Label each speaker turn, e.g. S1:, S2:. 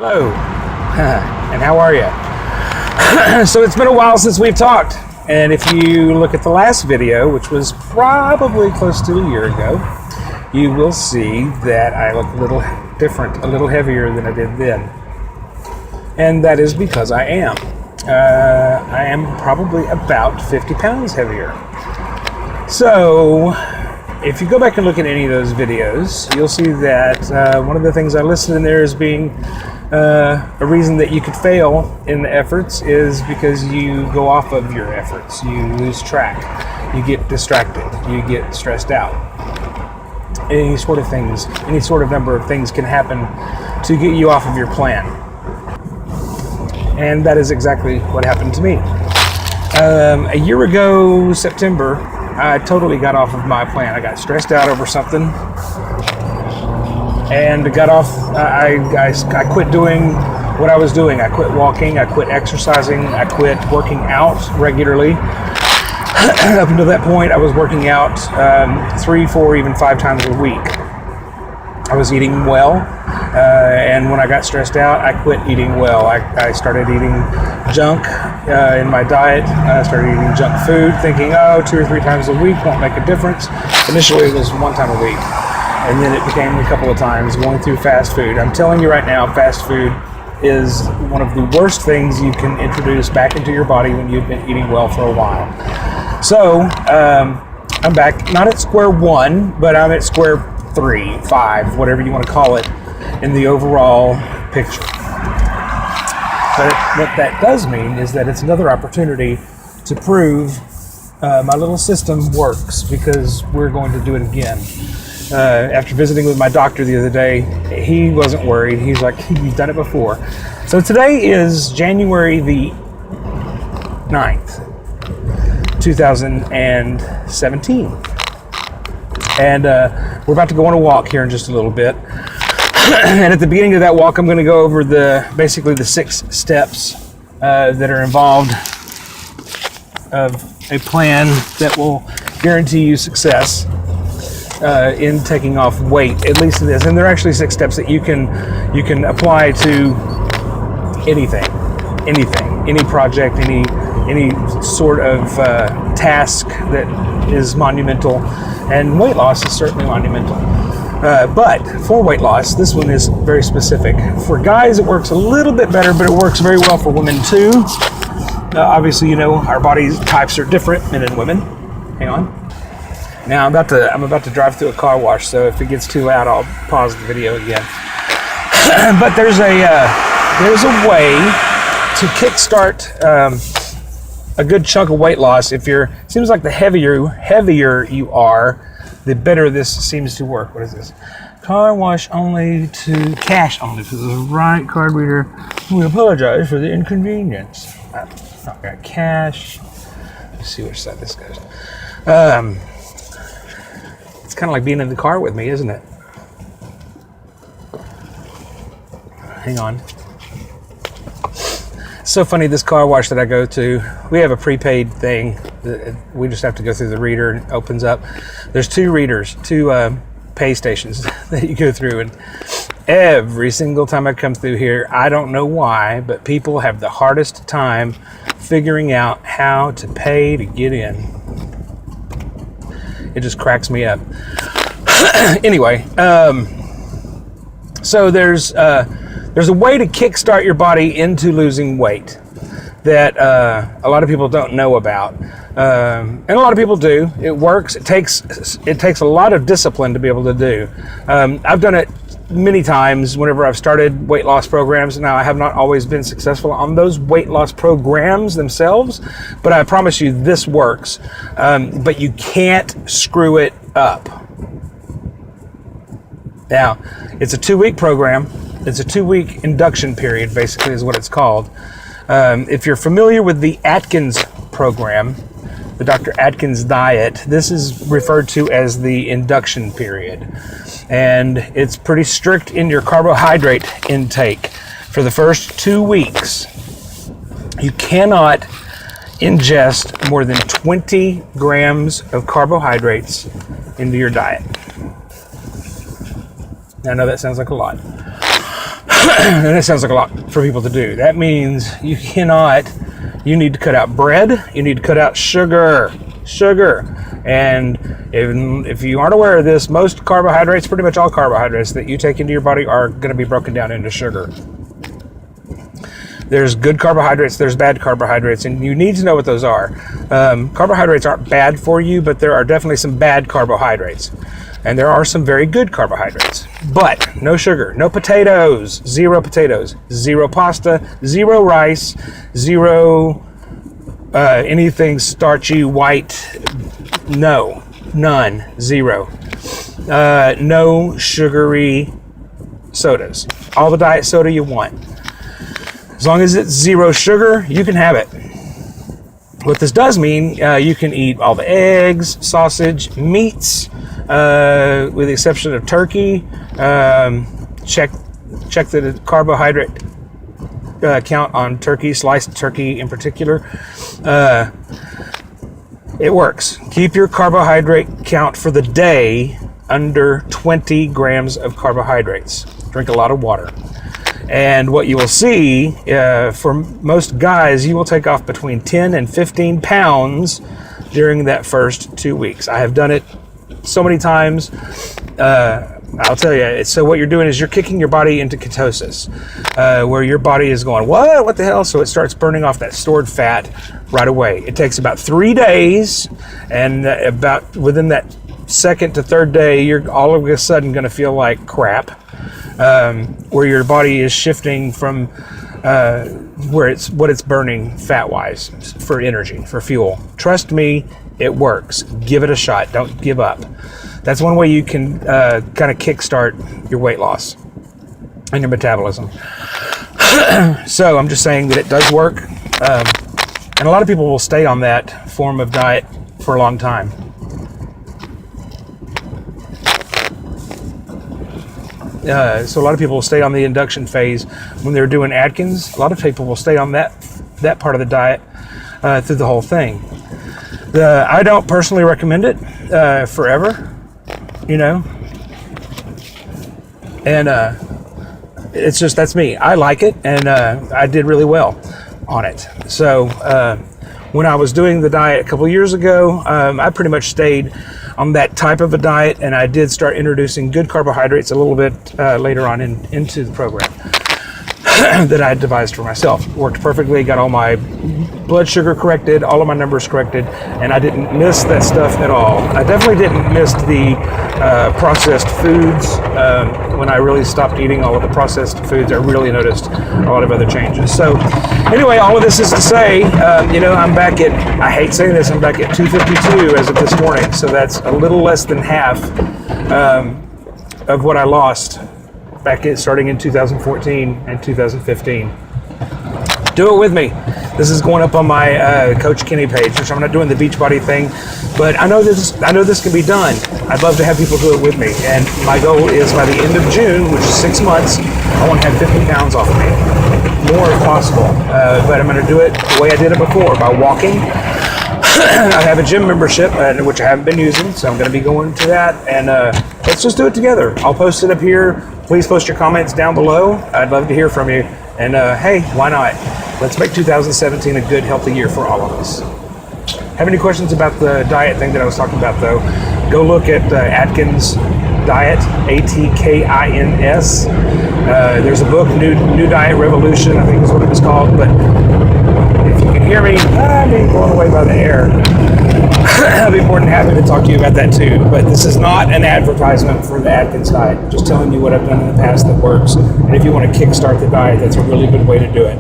S1: Hello, and how are you? So it's been a while since we've talked, and if you look at the last video, which was probably close to a year ago, you will see that I look a little different, a little heavier than I did then. And that is because I am. I am probably about 50 pounds heavier. So if you go back and look at any of those videos, you'll see that one of the things I listed in there as being a reason that you could fail in the efforts is because you go off of your efforts. You lose track. You get distracted. You get stressed out. Any sort of things, any sort of number of things can happen to get you off of your plan. And that is exactly what happened to me. A year ago, September, I totally got off of my plan. I got stressed out over something and got off. I quit doing what I was doing. I quit walking. I quit exercising. I quit working out regularly. Up until that point, I was working out 3, 4, even 5 times a week. I was eating well, and when I got stressed out, I quit eating well. I started eating junk in my diet. I started eating junk food, thinking, 2 or 3 times a week won't make a difference. Initially, it was 1 time a week, and then it became a couple of times going through fast food. I'm telling you right now, fast food is one of the worst things you can introduce back into your body when you've been eating well for a while. So I'm back, not at square one, but I'm at square 3, 5, whatever you want to call it, in the overall picture. But what that does mean is that it's another opportunity to prove my little system works, because we're going to do it again. After visiting with my doctor the other day, he wasn't worried. He's like, you've done it before. So today is January the 9th, 2017. And we're about to go on a walk here in just a little bit. And at the beginning of that walk, I'm going to go over basically the 6 steps that are involved of a plan that will guarantee you success in taking off weight, at least in this. And there are actually 6 steps that you can apply to anything, any project, any sort of task that is monumental. And weight loss is certainly monumental. But for weight loss, this one is very specific. For guys, it works a little bit better, but it works very well for women too. Obviously, you know, our body types are different, men and women. Hang on. Now I'm about to drive through a car wash, so if it gets too loud, I'll pause the video again. But there's a way to kickstart a good chunk of weight loss. Seems like the heavier you are, the better this seems to work. What is this? Car wash only to cash only to the right card reader. We apologize for the inconvenience. Not got cash. Let's see which side this goes. It's kind of like being in the car with me, isn't it? Hang on. It's so funny, this car wash that I go to, we have a prepaid thing. We just have to go through the reader and it opens up. There's 2 readers, 2 pay stations that you go through, and every single time I come through here, I don't know why, but people have the hardest time figuring out how to pay to get in. It just cracks me up. Anyway, so there's a way to kickstart your body into losing weight that a lot of people don't know about, and a lot of people do. It works. It takes a lot of discipline to be able to do. I've done it many times whenever I've started weight loss programs. Now, I have not always been successful on those weight loss programs themselves, but I promise you this works. But you can't screw it up. Now, it's a 2-week program. It's a 2-week induction period, basically, is what it's called. If you're familiar with the Atkins program, the Dr. Atkins diet, this is referred to as the induction period. And it's pretty strict in your carbohydrate intake. For the first 2 weeks, you cannot ingest more than 20 grams of carbohydrates into your diet. Now, I know that sounds like a lot. And that sounds like a lot for people to do. That means you need to cut out bread, you need to cut out sugar. And if you aren't aware of this, most carbohydrates, pretty much all carbohydrates that you take into your body are going to be broken down into sugar. There's good carbohydrates, there's bad carbohydrates, and you need to know what those are. Carbohydrates aren't bad for you, but there are definitely some bad carbohydrates. And there are some very good carbohydrates. But no sugar, no potatoes, zero pasta, zero rice, zero anything starchy, white, none, zero. No sugary sodas. All the diet soda you want. As long as it's zero sugar, you can have it. What this does mean, you can eat all the eggs, sausage, meats, with the exception of turkey. Check the carbohydrate count on turkey, sliced turkey in particular. It works. Keep your carbohydrate count for the day under 20 grams of carbohydrates. Drink a lot of water. And what you will see, for most guys, you will take off between 10 and 15 pounds during that first 2 weeks. I have done it so many times. I'll tell you, so what you're doing is you're kicking your body into ketosis, where your body is going, what the hell? So it starts burning off that stored fat right away. It takes about 3 days, and about within that second to third day, you're all of a sudden going to feel like crap, where your body is shifting from what it's burning fat-wise for energy, for fuel. Trust me, it works. Give it a shot. Don't give up. That's one way you can kind of kickstart your weight loss and your metabolism. So I'm just saying that it does work. And a lot of people will stay on that form of diet for a long time. So a lot of people will stay on the induction phase when they're doing Atkins. A lot of people will stay on that part of the diet through the whole thing. I don't personally recommend it forever, and it's just, that's me. I like it, and I did really well on it. So when I was doing the diet a couple years ago, I pretty much stayed on that type of a diet, and I did start introducing good carbohydrates a little bit later on into the program that I had devised for myself. Worked perfectly, got all my blood sugar corrected, all of my numbers corrected, and I didn't miss that stuff at all. I definitely didn't miss the processed foods. When I really stopped eating all of the processed foods, I really noticed a lot of other changes. So anyway, all of this is to say, I'm back at, I hate saying this, I'm back at 252 as of this morning. So that's a little less than half of what I lost starting in 2014 and 2015. Do it with me. This is going up on my Coach Kenny page, which I'm not doing the Beachbody thing, but I know this can be done. I'd love to have people do it with me, and my goal is by the end of June, which is 6 months, I want to have 50 pounds off of me, more if possible. But I'm going to do it the way I did it before, by walking. I have a gym membership, which I haven't been using, so I'm going to be going to that, and let's just do it together. I'll post it up here. Please post your comments down below. I'd love to hear from you. And hey, why not? Let's make 2017 a good, healthy year for all of us. Have any questions about the diet thing that I was talking about, though? Go look at Atkins Diet, Atkins. There's a book, New Diet Revolution, I think is what it was called. But if you can hear me, I'm being blown away by the air. I'll be more than happy to talk to you about that too. But this is not an advertisement for the Atkins diet. Just telling you what I've done in the past that works. And if you want to kickstart the diet, that's a really good way to do it.